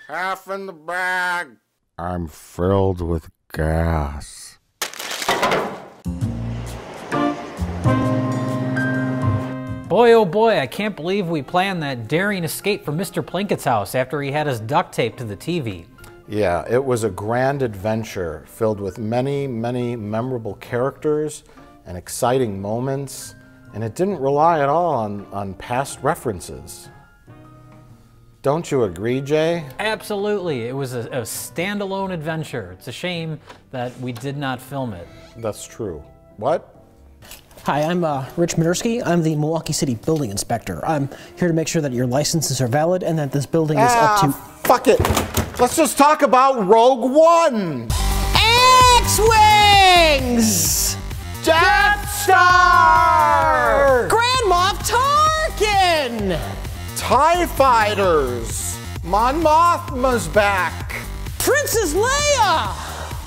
Half in the bag. I'm filled with gas. Boy, oh boy, I can't believe we planned that daring escape from Mr. Plinkett's house after he had us duct taped to the TV. Yeah, it was a grand adventure filled with many, many memorable characters and exciting moments, and it didn't rely at all on past references. Don't you agree, Jay? Absolutely. It was a standalone adventure. It's a shame that we did not film it. That's true. What? Hi, I'm Rich Minersky. I'm the Milwaukee City Building Inspector. I'm here to make sure that your licenses are valid and that this building is up to... Fuck it! Let's just talk about Rogue One! X-Wings! Death Star! Grand Moff Tarkin! TIE Fighters! Mon Mothma's back! Princess Leia!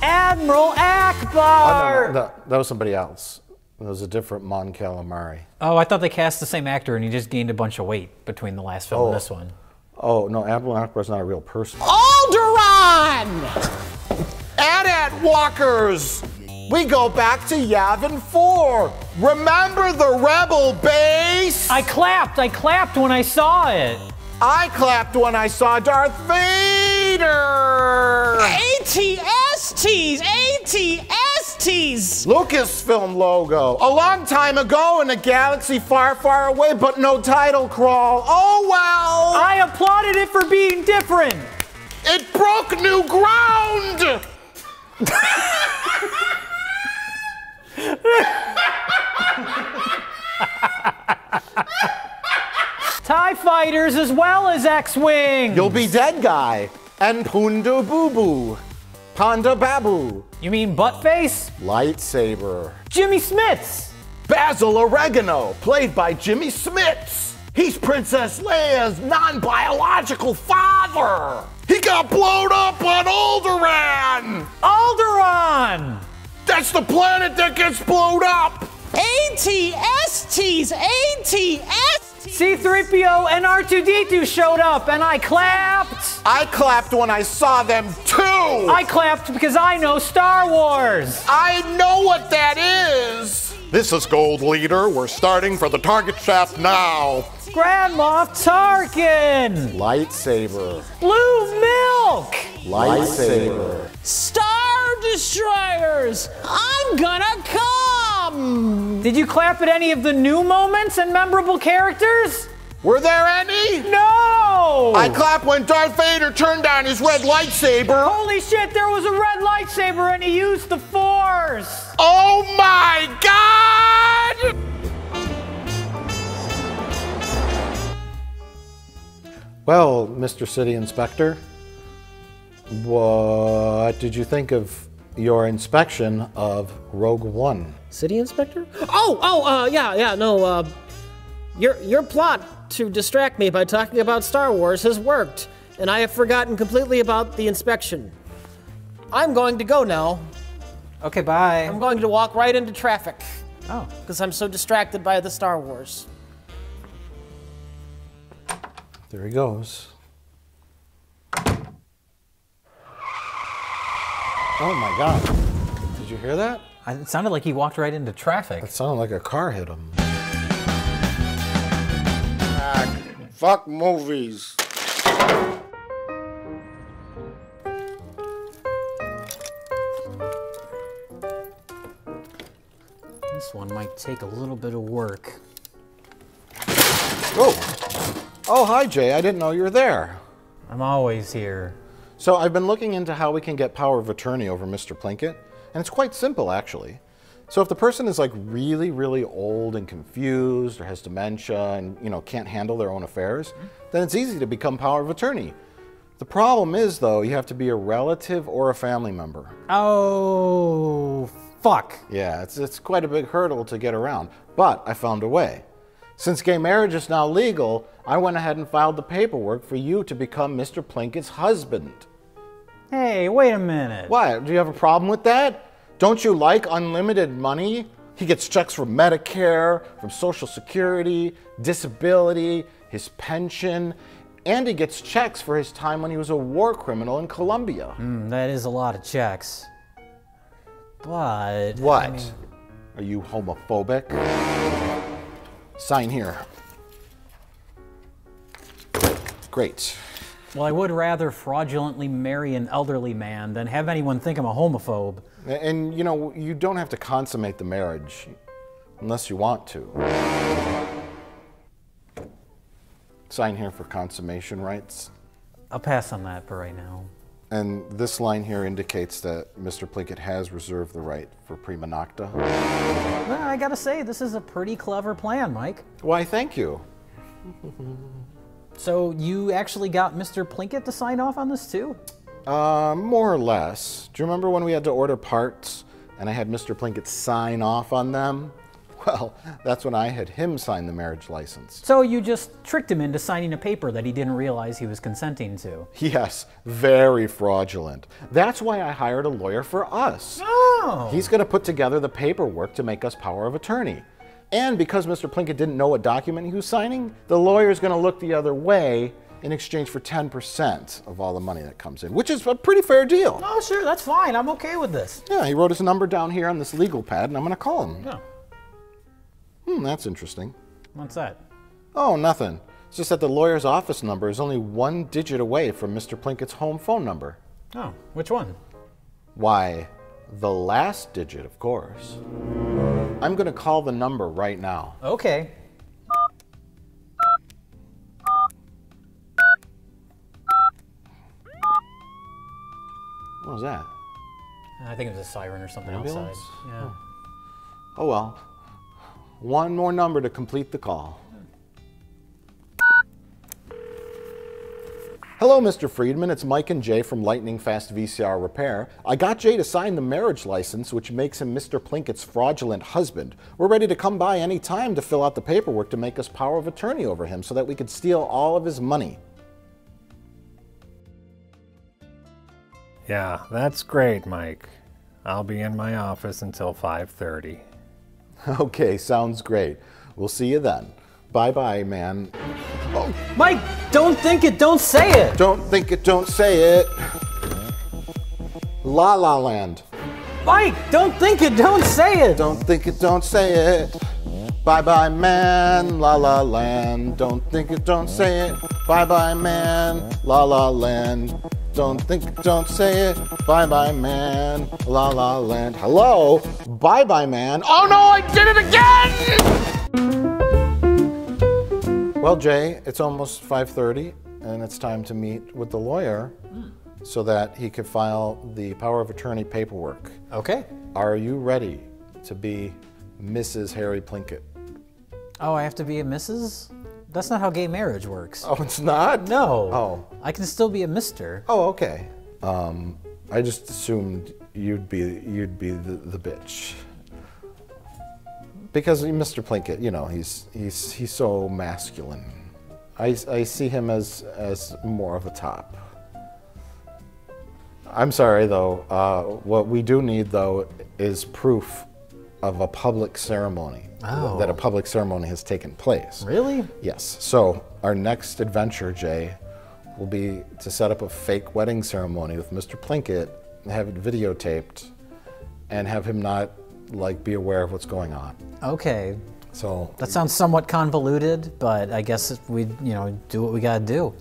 Admiral Akbar! Oh, no, that was somebody else. It was a different Mon Calamari. Oh, I thought they cast the same actor and he just gained a bunch of weight between the last film and this one. Oh, no, Admiral Akbar's not a real person. Alderaan! AT-AT Walkers! We go back to Yavin 4. Remember the Rebel base? I clapped when I saw it. I clapped when I saw Darth Vader. ATSTs! ATSTs! Lucasfilm logo. A long time ago in a galaxy far, far away, but no title crawl. Oh well! I applauded it for being different. It broke new ground! TIE Fighters as well as X-Wings. You'll be dead guy. And Punda Boo Boo. Panda Babu. You mean Buttface? Lightsaber. Jimmy Smits. Basil Oregano, played by Jimmy Smits. He's Princess Leia's non-biological father. He got blown up on Alderaan. Alderaan. That's the planet that gets blown up. ATSTs! ATSTs! C-3PO and R2-D2 showed up and I clapped. I clapped when I saw them too. I clapped because I know Star Wars. I know what that is. This is Gold Leader. We're starting for the target shaft now. Grand Moff Tarkin. Lightsaber. Blue milk. Lightsaber. Star Destroyers! I'm gonna come! Did you clap at any of the new moments and memorable characters? Were there any? No! I clapped when Darth Vader turned on his red lightsaber. Holy shit, there was a red lightsaber and he used the Force! Oh my God! Well, Mr. City Inspector, what did you think of your inspection of Rogue One? City Inspector? Your plot to distract me by talking about Star Wars has worked, and I have forgotten completely about the inspection. I'm going to go now. Okay, bye. I'm going to walk right into traffic. Oh. Because I'm so distracted by the Star Wars. There he goes. Oh my God. Did you hear that? It sounded like he walked right into traffic. It sounded like a car hit him. Fuck movies. This one might take a little bit of work. Oh. Oh, hi, Jay. I didn't know you were there. I'm always here. So I've been looking into how we can get power of attorney over Mr. Plinkett, and it's quite simple, actually. So if the person is like really, really old and confused or has dementia and, you know, can't handle their own affairs, then it's easy to become power of attorney. The problem is, though, you have to be a relative or a family member. Oh, fuck. Yeah, it's quite a big hurdle to get around, but I found a way. Since gay marriage is now legal, I went ahead and filed the paperwork for you to become Mr. Plinkett's husband. Hey, wait a minute. What? Do you have a problem with that? Don't you like unlimited money? He gets checks from Medicare, from Social Security, disability, his pension. And he gets checks for his time when he was a war criminal in Colombia. That is a lot of checks. But... What? I mean, are you homophobic? Sign here. Great. well, I would rather fraudulently marry an elderly man than have anyone think I'm a homophobe. And, you know, you don't have to consummate the marriage unless you want to. Sign here for consummation rights. I'll pass on that for right now. And this line here indicates that Mr. Plinkett has reserved the right for prima nocta. Well, I gotta say, this is a pretty clever plan, Mike. Why, thank you. So you actually got Mr. Plinkett to sign off on this too? More or less. Do you remember when we had to order parts and I had Mr. Plinkett sign off on them? Well, that's when I had him sign the marriage license. So you just tricked him into signing a paper that he didn't realize he was consenting to? Yes, very fraudulent. That's why I hired a lawyer for us. Oh! He's going to put together the paperwork to make us power of attorney. And because Mr. Plinkett didn't know what document he was signing, the lawyer's going to look the other way in exchange for 10% of all the money that comes in, which is a pretty fair deal. Oh, sure, that's fine. I'm okay with this. Yeah, he wrote his number down here on this legal pad, and I'm going to call him. Yeah. That's interesting. What's that? Oh, nothing. It's just that the lawyer's office number is only 1 digit away from Mr. Plinkett's home phone number. Oh, which one? Why, the last digit, of course. I'm going to call the number right now. Okay. What was that? I think it was a siren or something Ambulance? outside. Yeah. Oh well. One more number to complete the call. Hello, Mr. Friedman. It's Mike and Jay from Lightning Fast VCR Repair. I got Jay to sign the marriage license, which makes him Mr. Plinkett's fraudulent husband. We're ready to come by any time to fill out the paperwork to make us power of attorney over him so that we could steal all of his money. Yeah, that's great, Mike. I'll be in my office until 5:30. Okay, sounds great. We'll see you then. Bye-bye, man. Oh, Mike, don't think it, don't say it! don't think it, don't say it. La La Land. Mike, don't think it, don't say it! Don't think it, don't say it. Bye-bye, man. La La Land. Don't think it, don't say it. Bye-bye, man. La La Land. Don't think it, don't say it. Bye-bye, man. La La Land. Hello? Bye-bye, man. Oh no, I did it again! Well, Jay, it's almost 5:30, and it's time to meet with the lawyer so that he could file the power of attorney paperwork. Okay. Are you ready to be Mrs. Harry Plinkett? Oh, I have to be a Mrs.? That's not how gay marriage works. Oh, it's not? No. Oh. I can still be a Mr. Oh, okay. I just assumed you'd be the bitch. Because Mr. Plinkett, you know, he's so masculine. I see him as more of a top. I'm sorry though. What we do need though is proof of a public ceremony. Oh. That a public ceremony has taken place. Really? Yes. So our next adventure, Jay, will be to set up a fake wedding ceremony with Mr. Plinkett, have it videotaped, and have him not like be aware of what's going on. Okay. So That sounds somewhat convoluted, but I guess we, you know, do what we gotta do.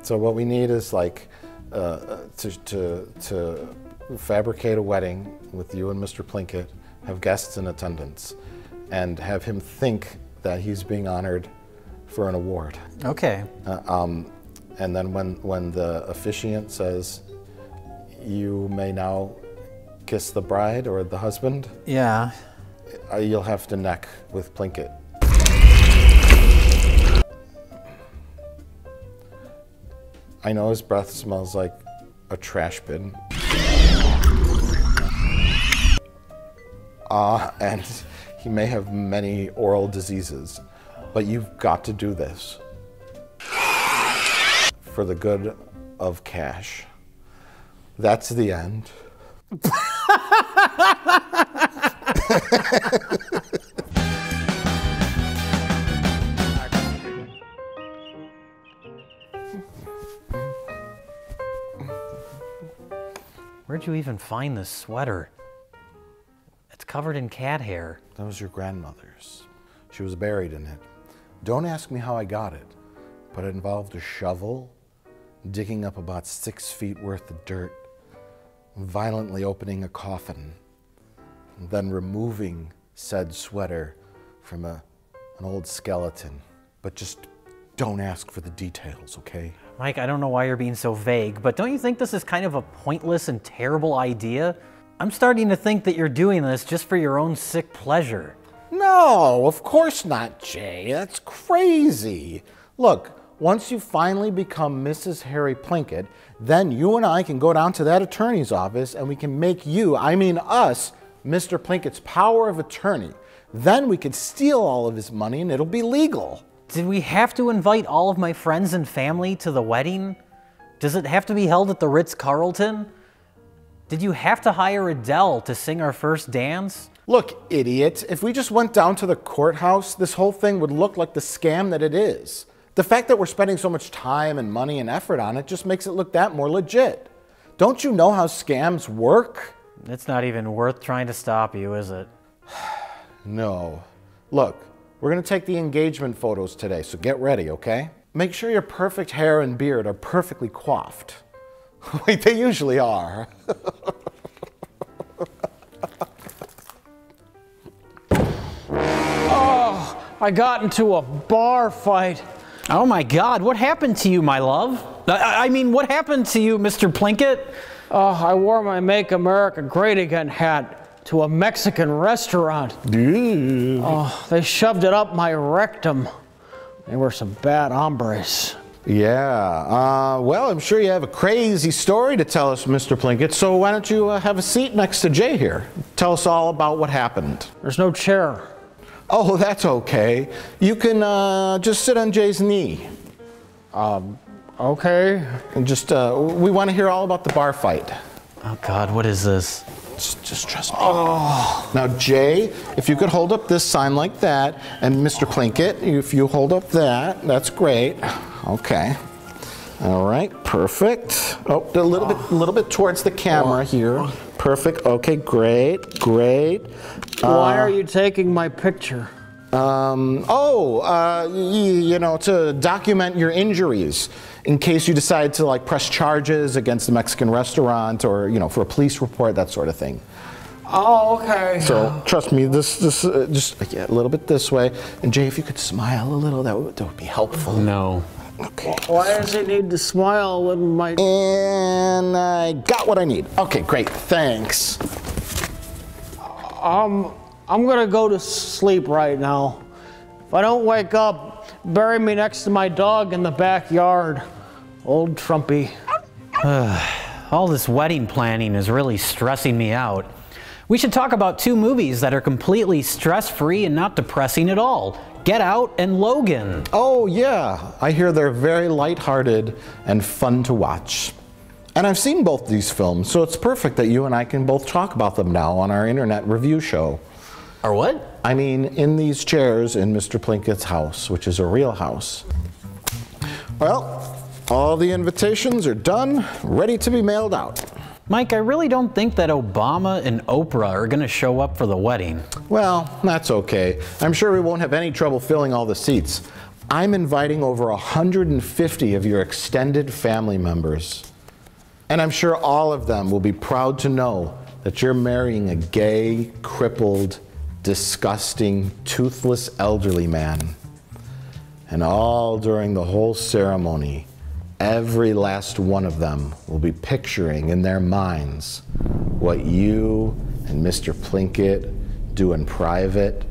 So what we need is like to fabricate a wedding with you and Mr. Plinkett, have guests in attendance, and have him think that he's being honored for an award. Okay. And then when the officiant says, you may now kiss the bride or the husband, Yeah. you'll have to neck with Plinkett. I know his breath smells like a trash bin. And he may have many oral diseases, but you've got to do this for the good of cash. That's the end. Where'd you even find this sweater? It's covered in cat hair. That was your grandmother's. She was buried in it. Don't ask me how I got it, but it involved a shovel, digging up about 6 feet worth of dirt, violently opening a coffin, and then removing said sweater from an old skeleton. But just don't ask for the details, okay? Mike, I don't know why you're being so vague, but don't you think this is kind of a pointless and terrible idea? I'm starting to think that you're doing this just for your own sick pleasure. No, of course not, Jay. That's crazy. Look, once you finally become Mrs. Harry Plinkett, then you and I can go down to that attorney's office and we can make you, I mean us, Mr. Plinkett's power of attorney. Then we could steal all of his money and it'll be legal. Did we have to invite all of my friends and family to the wedding? Does it have to be held at the Ritz-Carlton? Did you have to hire Adele to sing our first dance? Look, idiot, if we just went down to the courthouse, this whole thing would look like the scam that it is. The fact that we're spending so much time and money and effort on it just makes it look that more legit. Don't you know how scams work? It's not even worth trying to stop you, is it? No. Look, we're gonna take the engagement photos today, so get ready, okay? Make sure your perfect hair and beard are perfectly coiffed. Wait, they usually are. Oh, I got into a bar fight. Oh my God, what happened to you, my love? I mean, what happened to you, Mr. Plinkett? Oh, I wore my Make America Great Again hat to a Mexican restaurant. Oh, they shoved it up my rectum. They were some bad hombres. Yeah, well, I'm sure you have a crazy story to tell us, Mr. Plinkett, so why don't you have a seat next to Jay here? Tell us all about what happened. There's no chair. Oh, that's okay. You can just sit on Jay's knee. Okay. And just, we want to hear all about the bar fight. Oh God, what is this? Just trust me. Oh. Now, Jay, if you could hold up this sign like that, and Mr. Plinkett, if you hold up that, that's great. Okay. All right, perfect. Oh, a little bit towards the camera here. Perfect. Okay, great, great. Why are you taking my picture? You know, to document your injuries in case you decide to like press charges against the Mexican restaurant or, you know, for a police report, that sort of thing. Oh, okay. So trust me, just a little bit this way. And Jay, if you could smile a little, that would be helpful. No. Okay. Why does he need to smile when my... And I got what I need. Okay, great, thanks. I'm gonna go to sleep right now. If I don't wake up, bury me next to my dog in the backyard. Old Trumpy. All this wedding planning is really stressing me out. We should talk about 2 movies that are completely stress-free and not depressing at all. Get Out and Logan. Oh yeah, I hear they're very lighthearted and fun to watch. And I've seen both these films, so it's perfect that you and I can both talk about them now on our internet review show. Or what? I mean, in these chairs in Mr. Plinkett's house, which is a real house. Well, all the invitations are done, ready to be mailed out. Mike, I really don't think that Obama and Oprah are gonna show up for the wedding. Well, that's okay. I'm sure we won't have any trouble filling all the seats. I'm inviting over 150 of your extended family members. And I'm sure all of them will be proud to know that you're marrying a gay, crippled, disgusting, toothless elderly man. And all during the whole ceremony, every last one of them will be picturing in their minds what you and Mr. Plinkett do in private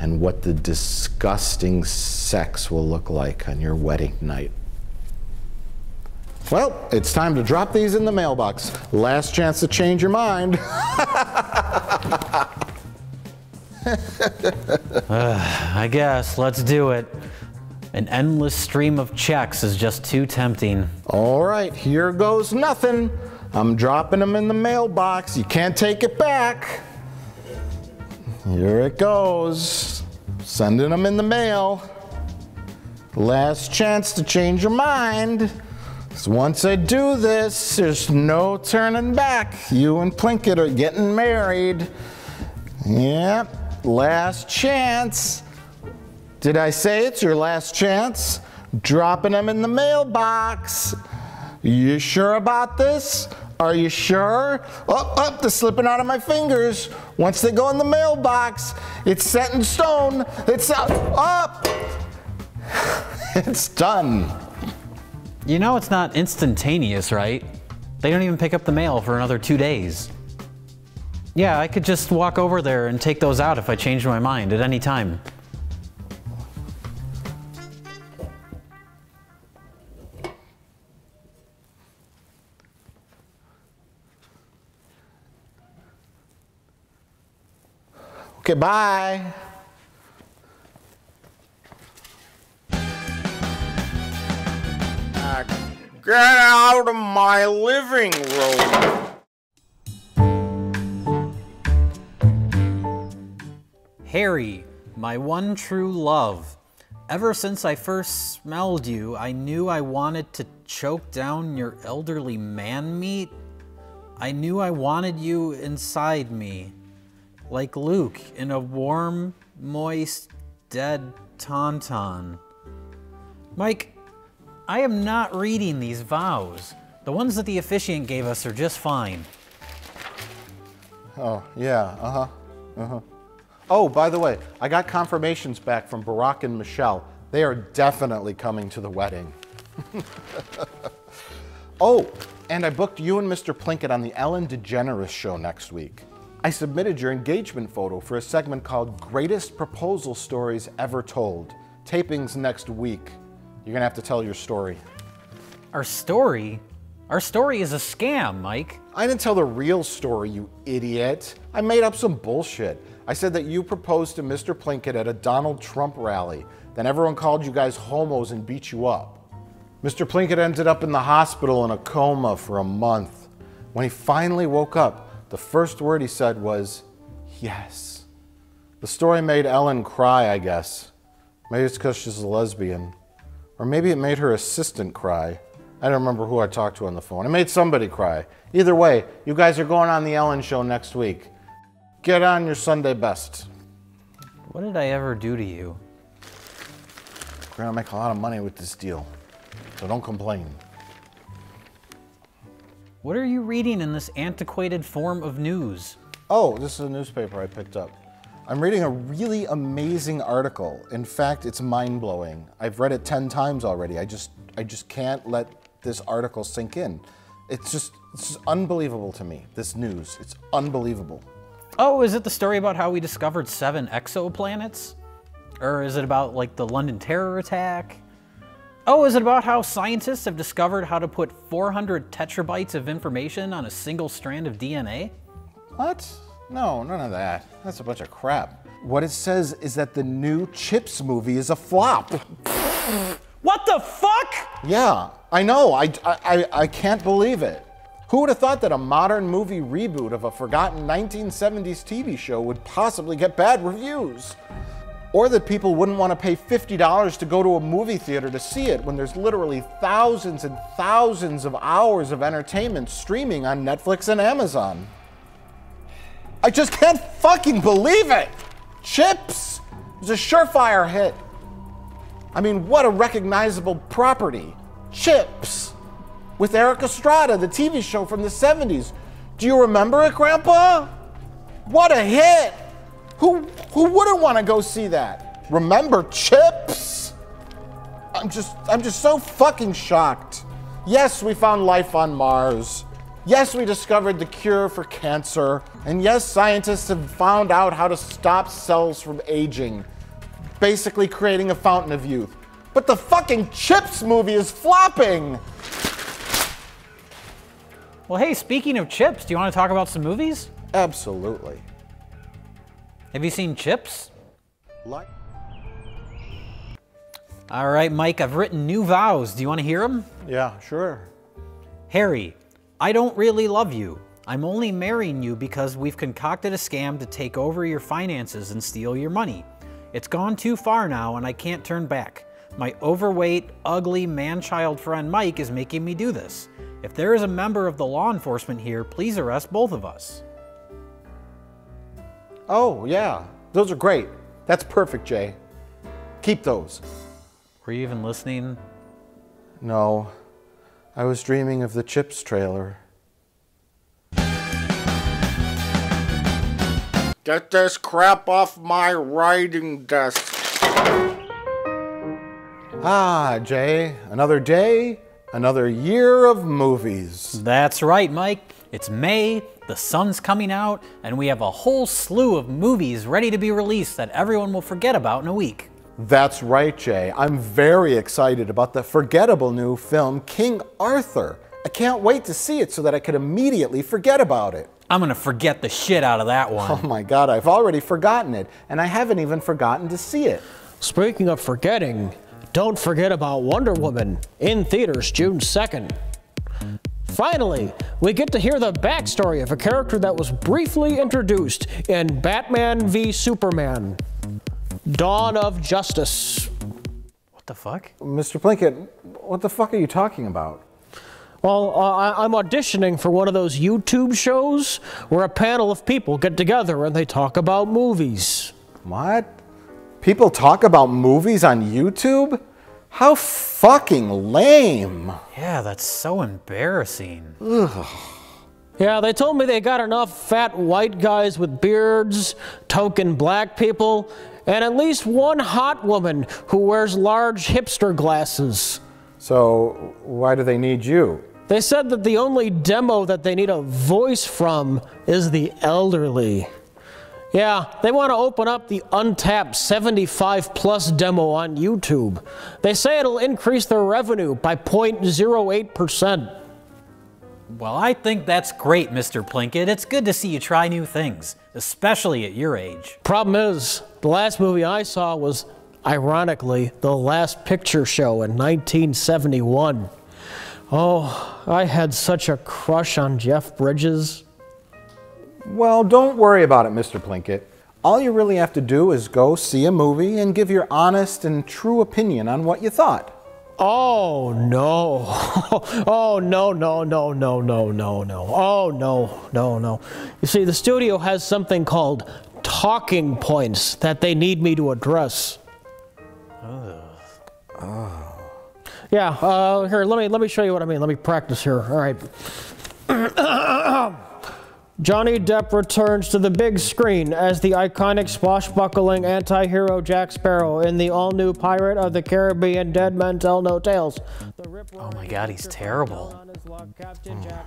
and what the disgusting sex will look like on your wedding night. Well, it's time to drop these in the mailbox. Last chance to change your mind. I guess, let's do it. An endless stream of checks is just too tempting. All right, here goes nothing. I'm dropping them in the mailbox. You can't take it back. Here it goes. Sending them in the mail. Last chance to change your mind. So once I do this, there's no turning back. You and Plinkett are getting married. Yep, last chance. Did I say it's your last chance? Dropping them in the mailbox. You sure about this? Are you sure? Oh, they're slipping out of my fingers. Once they go in the mailbox, it's set in stone. It's up. It's done. You know it's not instantaneous, right? They don't even pick up the mail for another 2 days. Yeah, I could just walk over there and take those out if I changed my mind at any time. Okay, bye. Get out of my living room. Harry, my one true love. Ever since I first smelled you, I knew I wanted to choke down your elderly man meat. I knew I wanted you inside me, like Luke in a warm, moist, dead tauntaun. Mike, I am not reading these vows. The ones that the officiant gave us are just fine. Oh, yeah, Oh, by the way, I got confirmations back from Barack and Michelle. They are definitely coming to the wedding. Oh, and I booked you and Mr. Plinkett on the Ellen DeGeneres show next week. I submitted your engagement photo for a segment called Greatest Proposal Stories Ever Told. Tapings next week. You're gonna have to tell your story. Our story? Our story is a scam, Mike. I didn't tell the real story, you idiot. I made up some bullshit. I said that you proposed to Mr. Plinkett at a Donald Trump rally. Then everyone called you guys homos and beat you up. Mr. Plinkett ended up in the hospital in a coma for a month. When he finally woke up, the first word he said was, yes. The story made Ellen cry, I guess. Maybe it's because she's a lesbian. Or maybe it made her assistant cry. I don't remember who I talked to on the phone. It made somebody cry. Either way, you guys are going on the Ellen show next week. Get on your Sunday best. What did I ever do to you? We're gonna make a lot of money with this deal, so don't complain. What are you reading in this antiquated form of news? Oh, this is a newspaper I picked up. I'm reading a really amazing article. In fact, it's mind-blowing. I've read it 10 times already. I just can't let this article sink in. It's just unbelievable to me, this news. It's unbelievable. Oh, is it the story about how we discovered 7 exoplanets? Or is it about, like, the London terror attack? Oh, is it about how scientists have discovered how to put 400 tetrabytes of information on a single strand of DNA? What? No, none of that. That's a bunch of crap. What it says is that the new Chips movie is a flop. What the fuck? Yeah, I know. I can't believe it. Who would have thought that a modern movie reboot of a forgotten 1970s TV show would possibly get bad reviews? Or that people wouldn't want to pay $50 to go to a movie theater to see it when there's literally thousands and thousands of hours of entertainment streaming on Netflix and Amazon. I just can't fucking believe it! Chips was a surefire hit. I mean, what a recognizable property. Chips. With Eric Estrada, the TV show from the 70s. Do you remember it, Grandpa? What a hit! Who wouldn't want to go see that? Remember Chips? I'm just so fucking shocked. Yes, we found life on Mars. Yes, we discovered the cure for cancer. And yes, scientists have found out how to stop cells from aging, basically creating a fountain of youth. But the fucking Chips movie is flopping! Well, hey, speaking of Chips, do you want to talk about some movies? Absolutely. Have you seen Chips? Like. All right, Mike, I've written new vows. Do you want to hear them? Yeah, sure. Harry, I don't really love you. I'm only marrying you because we've concocted a scam to take over your finances and steal your money. It's gone too far now and I can't turn back. My overweight, ugly, man-child friend Mike is making me do this. If there is a member of the law enforcement here, please arrest both of us. Oh, yeah. Those are great. That's perfect, Jay. Keep those. Were you even listening? No. I was dreaming of the Chips trailer. Get this crap off my writing desk. Ah, Jay. Another day, another year of movies. That's right, Mike. It's May, the sun's coming out, and we have a whole slew of movies ready to be released that everyone will forget about in a week. That's right, Jay. I'm very excited about the forgettable new film, King Arthur. I can't wait to see it so that I could immediately forget about it. I'm gonna forget the shit out of that one. Oh my God, I've already forgotten it, and I haven't even forgotten to see it. Speaking of forgetting, don't forget about Wonder Woman, in theaters June 2nd. Finally, we get to hear the backstory of a character that was briefly introduced in Batman v Superman, Dawn of Justice. What the fuck? Mr. Plinkett, what the fuck are you talking about? Well, I'm auditioning for one of those YouTube shows where a panel of people get together and they talk about movies. What? People talk about movies on YouTube? How fucking lame. Yeah, that's so embarrassing. Ugh. Yeah, they told me they got enough fat white guys with beards, token black people, and at least one hot woman who wears large hipster glasses. So, why do they need you? They said that the only demo that they need a voice from is the elderly. Yeah, they want to open up the untapped 75+ demo on YouTube. They say it'll increase their revenue by 0.08%. Well, I think that's great, Mr. Plinkett. It's good to see you try new things, especially at your age. Problem is, the last movie I saw was, ironically, The Last Picture Show in 1971. Oh, I had such a crush on Jeff Bridges. Well, don't worry about it, Mr. Plinkett. All you really have to do is go see a movie and give your honest and true opinion on what you thought. Oh, no. Oh, no, no, no, no, no, no, no. Oh, no, no, no. You see, the studio has something called talking points that they need me to address. Yeah, here, let me show you what I mean. Let me practice here. All right. Johnny Depp returns to the big screen as the iconic swashbuckling anti-hero Jack Sparrow in the all-new Pirate of the Caribbean Dead Men Tell No Tales. Oh my God, he's terrible.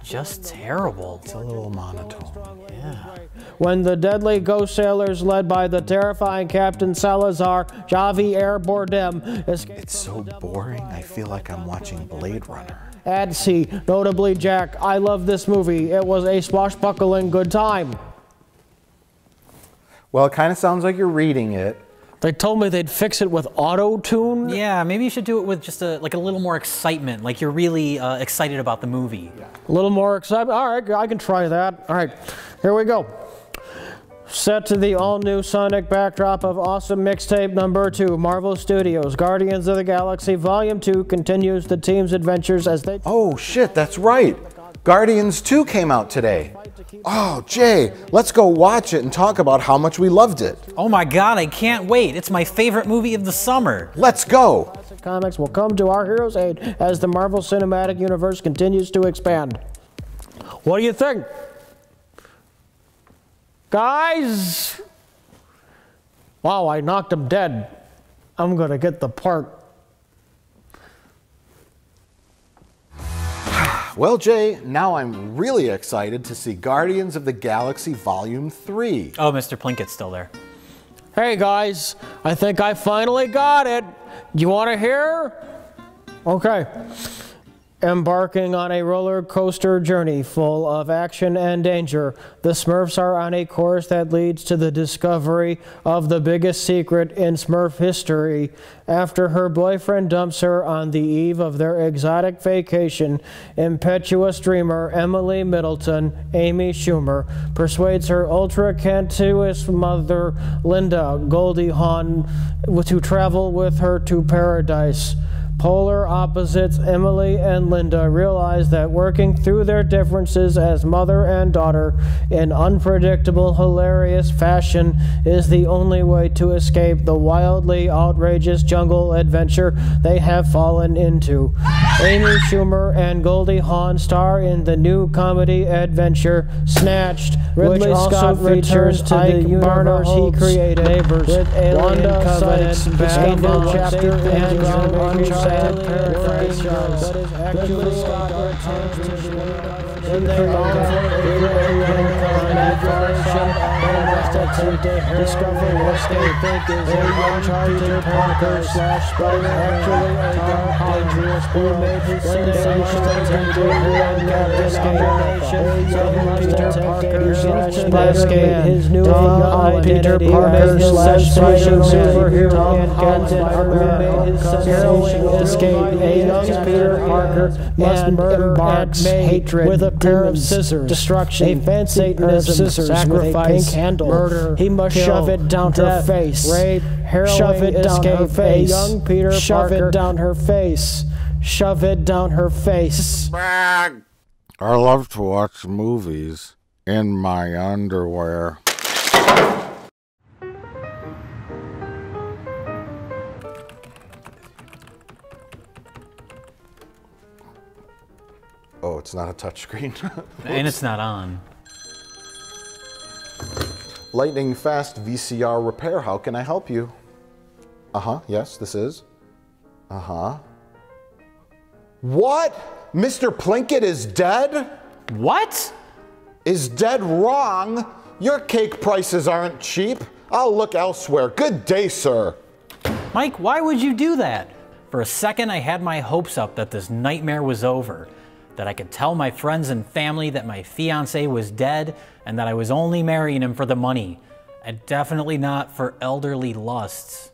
Just terrible. It's a little monotone. Yeah. When the deadly ghost sailors led by the terrifying Captain Salazar, Javier Bardem, escaped. It's so boring, I feel like I'm watching Blade Runner. Add C, notably Jack. I love this movie. It was a swashbuckling good time. Well, it kind of sounds like you're reading it. They told me they'd fix it with auto-tune. Yeah, maybe you should do it with just a little more excitement, like you're really excited about the movie. Yeah. A little more excitement. All right, I can try that. All right, here we go. Set to the all-new sonic backdrop of awesome mixtape number 2, Marvel Studios' Guardians of the Galaxy Volume 2 continues the team's adventures as they... Oh shit, that's right. Guardians 2 came out today. Oh, Jay, let's go watch it and talk about how much we loved it. Oh my God, I can't wait. It's my favorite movie of the summer. Let's go. Classic comics will come to our heroes' aid as the Marvel Cinematic Universe continues to expand. What do you think? Guys! Wow, I knocked him dead. I'm gonna get the part. Well, Jay, now I'm really excited to see Guardians of the Galaxy Volume 3. Oh, Mr. Plinkett's still there. Hey guys, I think I finally got it. Do you want to hear? Okay. Embarking on a roller coaster journey full of action and danger, the Smurfs are on a course that leads to the discovery of the biggest secret in Smurf history. After her boyfriend dumps her on the eve of their exotic vacation, impetuous dreamer Emily Middleton, Amy Schumer, persuades her ultra-cantuous mother, Linda Goldie Hawn, to travel with her to paradise. Polar opposites Emily and Linda realize that working through their differences as mother and daughter in unpredictable, hilarious fashion is the only way to escape the wildly outrageous jungle adventure they have fallen into. Amy Schumer and Goldie Hawn star in the new comedy adventure Snatched, which also features to the universe he created, neighbors, with Alien Covenant, Discover Chapter, and Uncharted Paradise, but is actually Scott returns to the when they long for Alien Covenant version and must attempt to discover what they think is a Uncharted Parker slash but actually a dark, dangerous boy who made his sensation to and Captain Peter Parker slash Spider-Man, his new Peter Parker slash superhero and Captain America escape. A young Peter Parker must murder embarks hatred with a pair of scissors, destruction, a fancy pair of scissors, sacrifice, pink handle, murder. He must shove it down her face, rape, harrowing, shove it down her face. A young Peter shove Parker, it down her face, shove it down her face. I love to watch movies in my underwear. Oh, it's not a touchscreen. And it's not on. Lightning fast VCR repair. How can I help you? Yes, this is. What? Mr. Plinkett is dead? What? Is dead wrong? Your cake prices aren't cheap. I'll look elsewhere. Good day, sir. Mike, why would you do that? For a second, I had my hopes up that this nightmare was over, that I could tell my friends and family that my fiancé was dead and that I was only marrying him for the money, and definitely not for elderly lusts.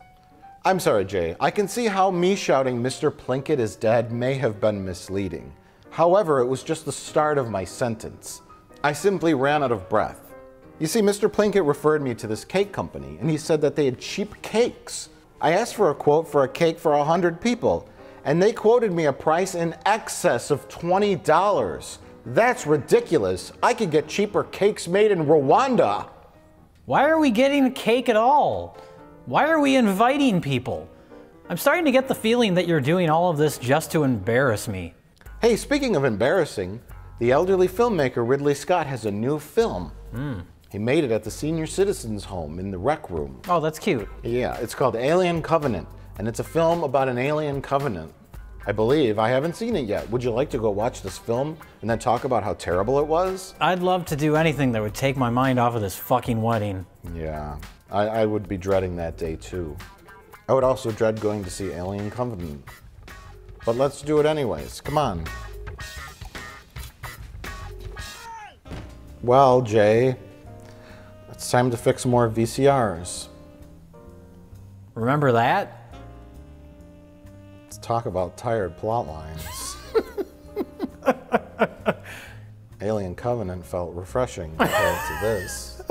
I'm sorry, Jay. I can see how me shouting Mr. Plinkett is dead may have been misleading. However, it was just the start of my sentence. I simply ran out of breath. You see, Mr. Plinkett referred me to this cake company, and he said that they had cheap cakes. I asked for a quote for a cake for 100 people, and they quoted me a price in excess of $20. That's ridiculous. I could get cheaper cakes made in Rwanda. Why are we getting a cake at all? Why are we inviting people? I'm starting to get the feeling that you're doing all of this just to embarrass me. Hey, speaking of embarrassing, the elderly filmmaker Ridley Scott has a new film. He made it at the senior citizens home in the rec room. Oh, that's cute. Yeah, it's called Alien Covenant, and it's a film about an alien covenant. I believe. I haven't seen it yet. Would you like to go watch this film and then talk about how terrible it was? I'd love to do anything that would take my mind off of this fucking wedding. Yeah, I would be dreading that day too. I would also dread going to see Alien Covenant. But let's do it anyways. Come on. Well, Jay, it's time to fix more VCRs. Remember that? Let's talk about tired plot lines. Alien Covenant felt refreshing compared to this.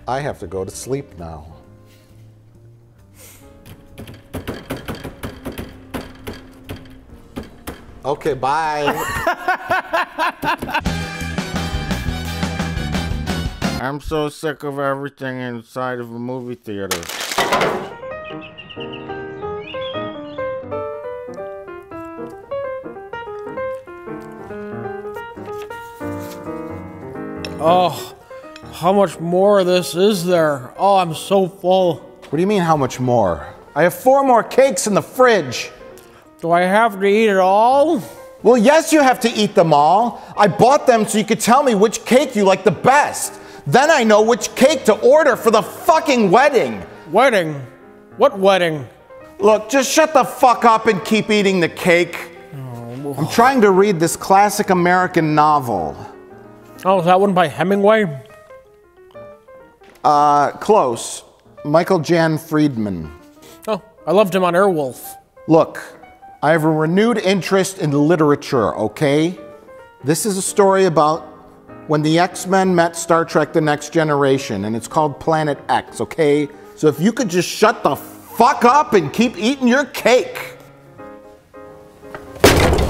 I have to go to sleep now. Okay, bye. I'm so sick of everything inside of a movie theater. Oh, how much more of this is there? Oh, I'm so full. What do you mean, how much more? I have 4 more cakes in the fridge. Do I have to eat it all? Well, yes, you have to eat them all. I bought them so you could tell me which cake you like the best. Then I know which cake to order for the fucking wedding. Wedding? What wedding? Look, just shut the fuck up and keep eating the cake. I'm trying to read this classic American novel. Oh, is that one by Hemingway? Close. Michael Jan Friedman. Oh, I loved him on Airwolf. Look, I have a renewed interest in literature, okay? This is a story about when the X-Men met Star Trek The Next Generation, and it's called Planet X, okay? So if you could just shut the fuck up and keep eating your cake.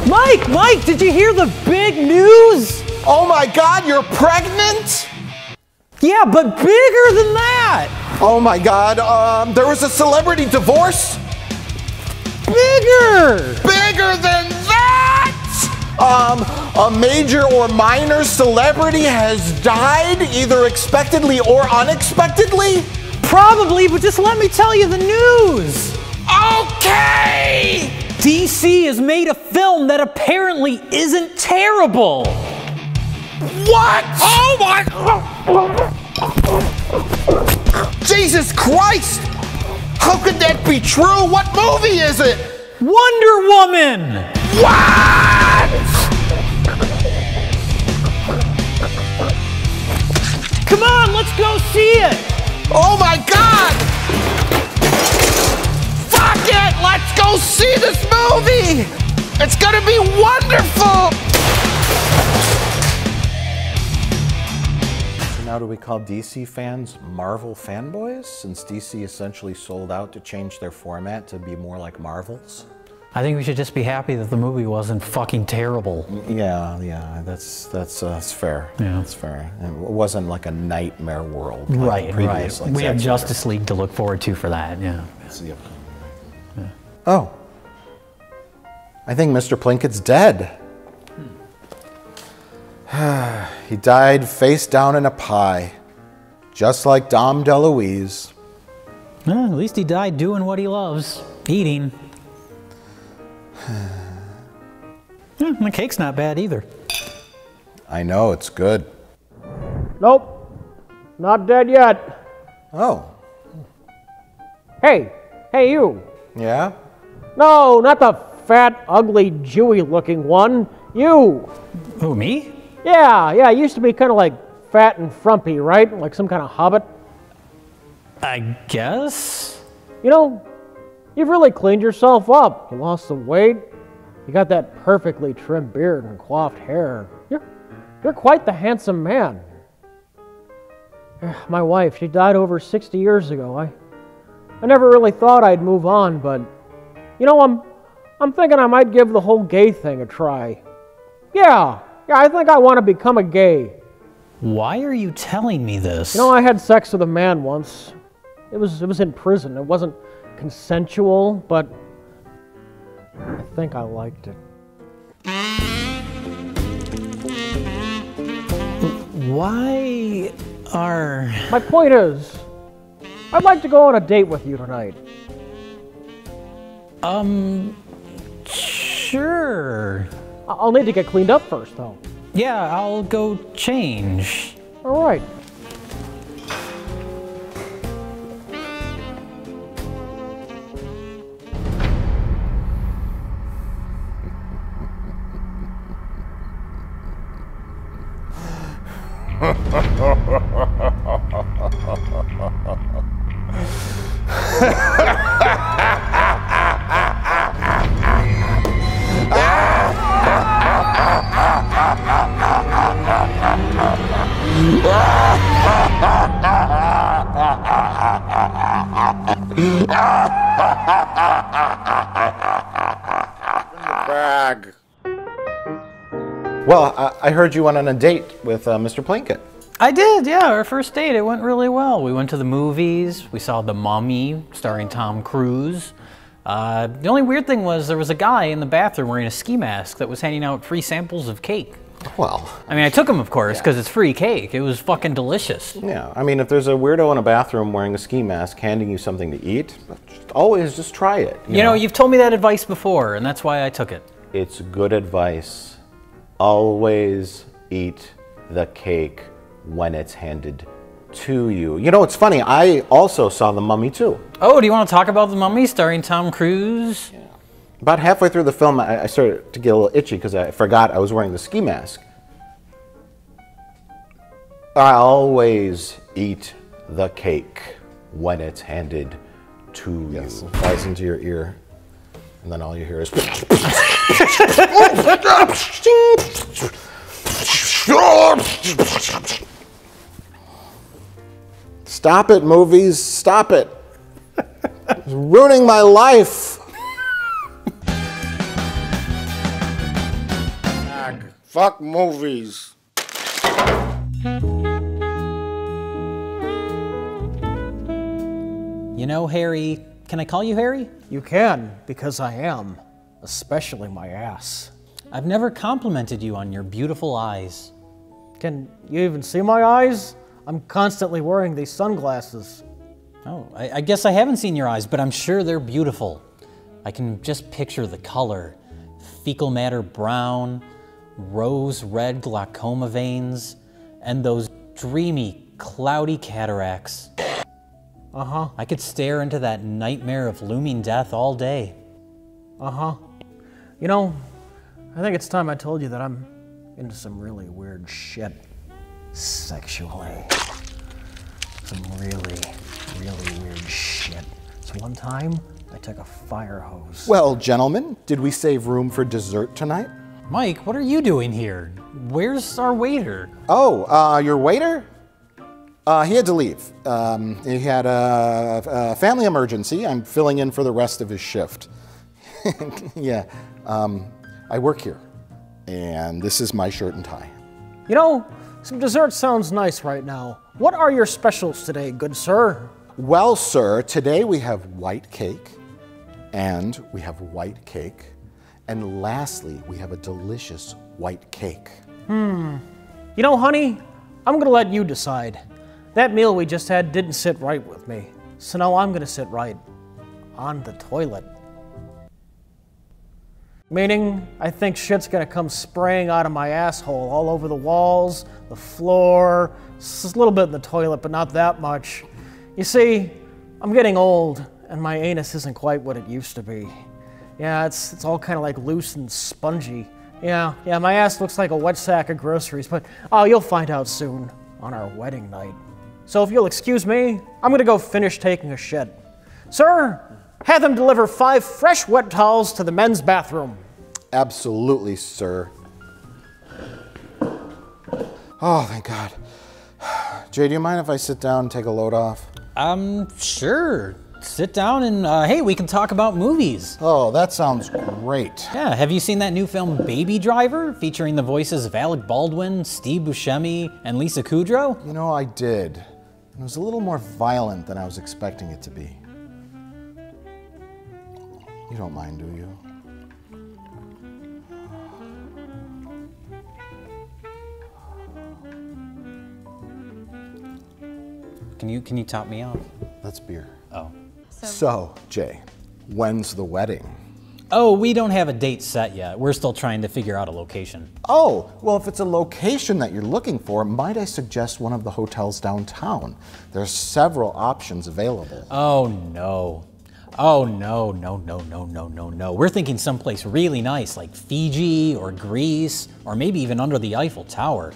Mike, did you hear the big news? Oh my God, you're pregnant? Yeah, but bigger than that. Oh my God, there was a celebrity divorce? Bigger. Bigger than that? A major or minor celebrity has died, either expectedly or unexpectedly? Probably, but just let me tell you the news. Okay! DC has made a film that apparently isn't terrible. What? Oh my... Jesus Christ! How could that be true? What movie is it? Wonder Woman! What? Come on, let's go see it. Oh my God! Fuck it! Let's go see this movie! It's gonna be wonderful! So now do we call DC fans Marvel fanboys, since DC essentially sold out to change their format to be more like Marvel's? I think we should just be happy that the movie wasn't fucking terrible. Yeah, that's fair. Yeah. That's fair. It wasn't like a nightmare world. Right. Like We have Justice League to look forward to for that, yeah. That's the upcoming. Yeah. Oh. I think Mr. Plinkett's dead. He died face down in a pie, just like Dom DeLuise. Well, at least he died doing what he loves, eating. The cake's not bad either. I know, it's good. Nope, not dead yet. Oh. Hey, you. Yeah? No, not the fat, ugly, Jewy-looking one. You. Who, me? Yeah, used to be kind of like fat and frumpy, right? Like some kind of hobbit. I guess? You know, you've really cleaned yourself up. You lost some weight. You got that perfectly trimmed beard and coiffed hair. You're quite the handsome man. My wife, she died over 60 years ago. I never really thought I'd move on, but you know, I'm thinking I might give the whole gay thing a try. Yeah, I think I want to become a gay. Why are you telling me this? You know, I had sex with a man once. It was in prison. It wasn't consensual, but I think I liked it. Why are... My point is, I'd like to go on a date with you tonight. Sure. I'll need to get cleaned up first, though. Yeah, I'll go change. All right. Brag. Well, I heard you went on a date with Mr. Plinkett. I did, yeah. Our first date, it went really well. We went to the movies. We saw The Mummy, starring Tom Cruise. The only weird thing was there was a guy in the bathroom wearing a ski mask that was handing out free samples of cake. Well, I mean, I took him, of course, because it's free cake. It was fucking delicious. yeah. I mean, if there's a weirdo in a bathroom wearing a ski mask handing you something to eat, always just try it. You know, you've told me that advice before, and that's why I took it. It's good advice. Always eat the cake when it's handed to you. You know, it's funny. I also saw The Mummy too. Oh, do you want to talk about The Mummy starring Tom Cruise? About halfway through the film, I started to get a little itchy because I forgot I was wearing the ski mask. I always eat the cake when it's handed to you. It flies into your ear, and then all you hear is... Stop it, movies. Stop it. It's ruining my life. Fuck movies. You know, Harry, can I call you Harry? You can, because I am, especially my ass. I've never complimented you on your beautiful eyes. Can you even see my eyes? I'm constantly wearing these sunglasses. Oh, I guess I haven't seen your eyes, but I'm sure they're beautiful. I can just picture the color. Fecal matter brown, rose red glaucoma veins, and those dreamy, cloudy cataracts. Uh-huh. I could stare into that nightmare of looming death all day. Uh-huh. You know, I think it's time I told you that I'm into some really weird shit. Sexually. Some really, really weird shit. So one time, I took a fire hose. Well, gentlemen, did we save room for dessert tonight? Mike, what are you doing here? Where's our waiter? Oh, your waiter? He had to leave. He had a family emergency. I'm filling in for the rest of his shift. Yeah, I work here, and this is my shirt and tie. You know, some dessert sounds nice right now. What are your specials today, good sir? Well, sir, today we have white cake, and we have white cake, and lastly, we have a delicious white cake. You know, honey, I'm gonna let you decide. That meal we just had didn't sit right with me, so now I'm gonna sit right on the toilet. Meaning, I think shit's gonna come spraying out of my asshole all over the walls, the floor, just a little bit in the toilet, but not that much. You see, I'm getting old, and my anus isn't quite what it used to be. Yeah, it's all kind of like loose and spongy. Yeah, my ass looks like a wet sack of groceries, but oh, you'll find out soon on our wedding night. So if you'll excuse me, I'm gonna go finish taking a shit. Sir, have them deliver 5 fresh wet towels to the men's bathroom. Absolutely, sir. Oh, thank God. Jay, do you mind if I sit down and take a load off? Sure. Sit down and, hey, we can talk about movies. Oh, that sounds great. Yeah, have you seen that new film Baby Driver, featuring the voices of Alec Baldwin, Steve Buscemi, and Lisa Kudrow? You know, I did. It was a little more violent than I was expecting it to be. You don't mind, do you? Can you top me off? That's beer. Oh. So, Jay, when's the wedding? Oh, we don't have a date set yet. We're still trying to figure out a location. Oh, well, if it's a location that you're looking for, might I suggest one of the hotels downtown? There's several options available. Oh, no. Oh, no. We're thinking someplace really nice, like Fiji or Greece, or maybe even under the Eiffel Tower.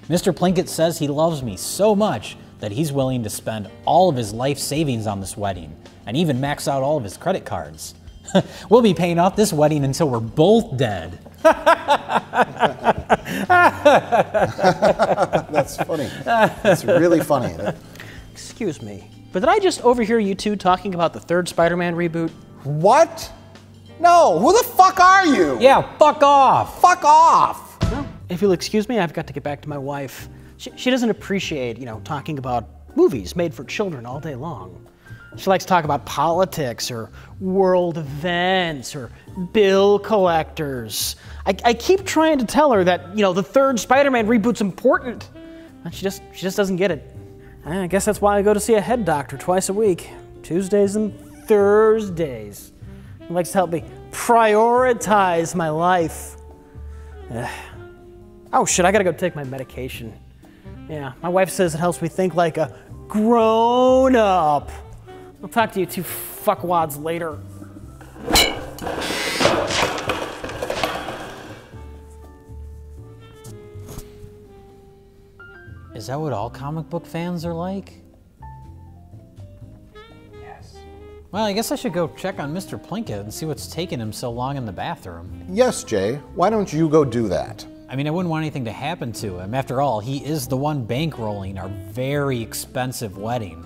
Mr. Plinkett says he loves me so much that he's willing to spend all of his life savings on this wedding, and even max out all of his credit cards. We'll be paying off this wedding until we're both dead. That's funny. That's really funny. Excuse me, but did I just overhear you two talking about the 3rd Spider-Man reboot? What? No, who the fuck are you? Yeah, fuck off. Fuck off. Well, if you'll excuse me, I've got to get back to my wife. She doesn't appreciate, talking about movies made for children all day long. She likes to talk about politics or world events or bill collectors. I keep trying to tell her that, the 3rd Spider-Man reboot's important. And she just doesn't get it. I guess that's why I go to see a head doctor twice a week, Tuesdays and Thursdays. He likes to help me prioritize my life. Oh shit, I gotta go take my medication. Yeah, my wife says it helps me think like a grown-up. I'll talk to you two fuckwads later. Is that what all comic book fans are like? Yes. Well, I guess I should go check on Mr. Plinkett and see what's taking him so long in the bathroom. Yes, Jay. Why don't you go do that? I mean, I wouldn't want anything to happen to him. After all, he is the one bankrolling our very expensive wedding.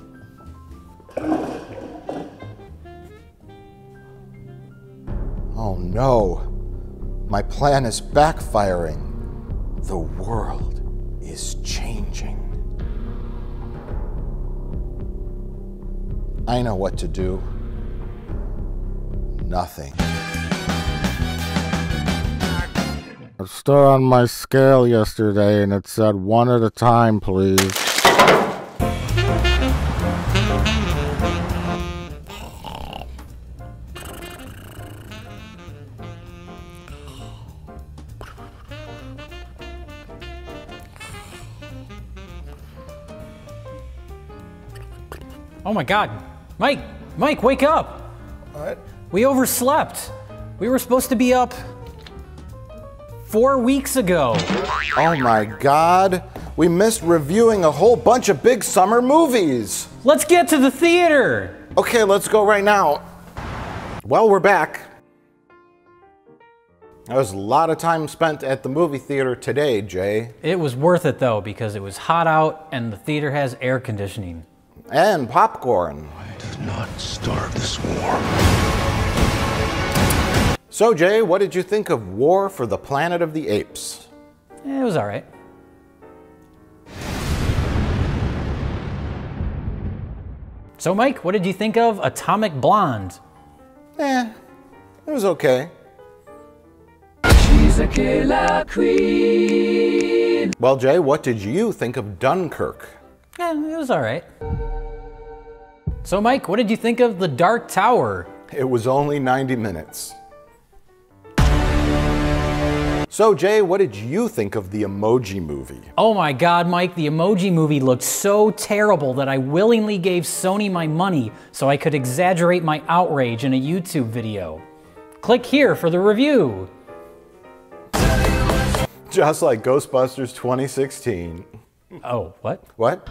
Oh no. My plan is backfiring. The world is changing. I know what to do. Nothing. I stood on my scale yesterday and it said 1 at a time, please. Oh my God. Mike, wake up. What? We overslept. We were supposed to be up 4 weeks ago. Oh my God. We missed reviewing a whole bunch of big summer movies. Let's get to the theater. Okay, let's go right now. Well, we're back. There was a lot of time spent at the movie theater today, Jay. It was worth it though, because it was hot out and the theater has air conditioning. And popcorn. I did not start this war. So, Jay, what did you think of War for the Planet of the Apes? It was all right. So, Mike, what did you think of Atomic Blonde? It was okay. She's a killer queen. Well, Jay, what did you think of Dunkirk? It was all right. So, Mike, what did you think of The Dark Tower? It was only 90 minutes. So, Jay, what did you think of the Emoji Movie? Oh my God, Mike, the Emoji Movie looked so terrible that I willingly gave Sony my money so I could exaggerate my outrage in a YouTube video. Click here for the review. Just like Ghostbusters 2016. Oh, what? What?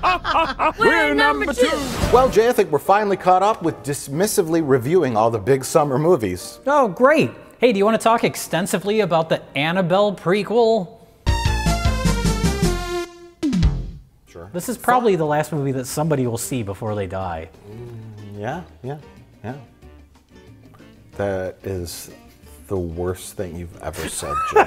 We're number 2. Well, Jay, I think we're finally caught up with dismissively reviewing all the big summer movies. Oh, great. Hey, do you want to talk extensively about the Annabelle prequel? Sure. This is probably the last movie that somebody will see before they die. Yeah. That is the worst thing you've ever said, Jay.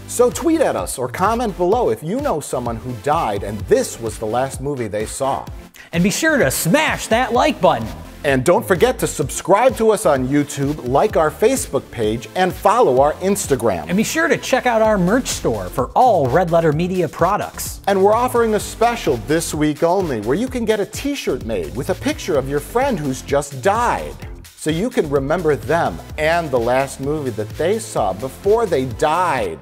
So tweet at us or comment below if you know someone who died and this was the last movie they saw. And be sure to smash that like button. And don't forget to subscribe to us on YouTube, like our Facebook page, and follow our Instagram. And be sure to check out our merch store for all Red Letter Media products. And we're offering a special this week only where you can get a t-shirt made with a picture of your friend who's just died. So you can remember them and the last movie that they saw before they died.